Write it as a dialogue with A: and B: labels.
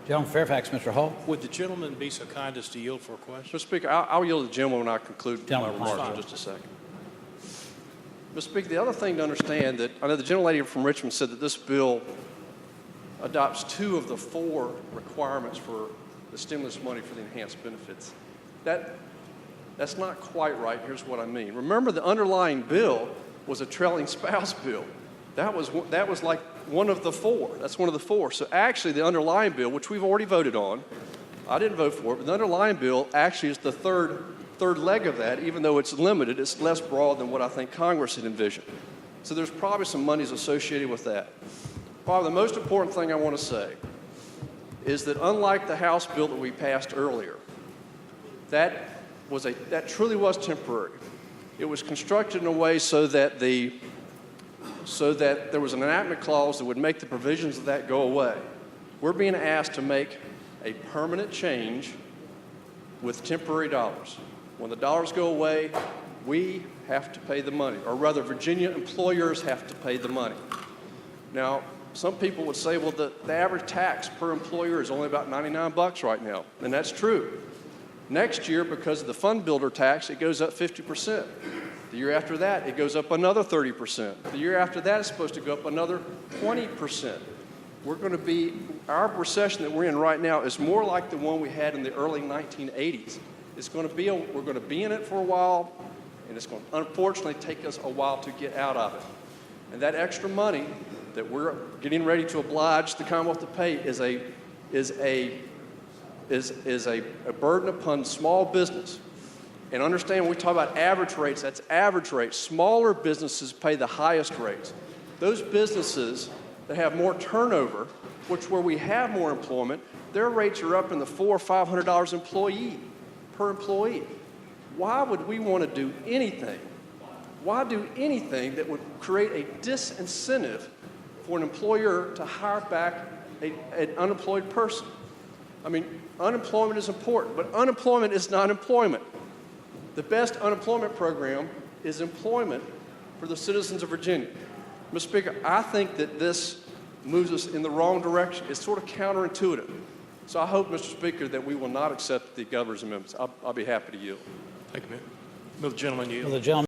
A: Gentleman from Fairfax, Mr. Hull.
B: Would the gentleman be so kind as to yield for a question?
C: Mr. Speaker, I'll yield to the gentleman when I conclude my
A: Gentleman,
C: remarks
A: fine.
C: in just a second. Mr. Speaker, the other thing to understand that I know the gentlelady from Richmond said that this bill adopts 2 of the 4 requirements for the stimulus money for the enhanced benefits. That's not quite right. Here's what I mean. Remember, the underlying bill was a trailing spouse bill. That was like one of the 4. That's one of the 4. So actually, the underlying bill, which we've already voted on, I didn't vote for it, but the underlying bill actually is the third leg of that. Even though it's limited, it's less broad than what I think Congress had envisioned. So there's probably some monies associated with that. Probably the most important thing I want to say is that unlike the House bill that we passed earlier, that truly was temporary. It was constructed in a way so that there was an enactment clause that would make the provisions of that go away. We're being asked to make a permanent change with temporary dollars. When the dollars go away, we have to pay the money, or rather Virginia employers have to pay the money. Now, some people would say, well, the average tax per employer is only about $99 right now, and that's true. Next year, because of the fund builder tax, it goes up 50%. The year after that, it goes up another 30%. The year after that, it's supposed to go up another 20%. Our recession that we're in right now is more like the one we had in the early 1980s. We're going to be in it for a while, and it's going to unfortunately take us a while to get out of it. And that extra money that we're getting ready to oblige the Commonwealth to pay is a burden upon small business. And understand, when we talk about average rates, that's average rates. Smaller businesses pay the highest rates. Those businesses that have more turnover, where we have more employment, their rates are up in the $400 or $500 per employee. Why would we want to do anything? Why do anything that would create a disincentive for an employer to hire back an unemployed person? I mean, unemployment is important, but unemployment is not employment. The best unemployment program is employment for the citizens of Virginia. Mr. Speaker, I think that this moves us in the wrong direction. It's sort of counterintuitive. So I hope, Mr. Speaker, that we will not accept the governor's amendments. I'll be happy to yield.
B: Thank you, ma'am. Will the gentleman yield?
A: Will the gentleman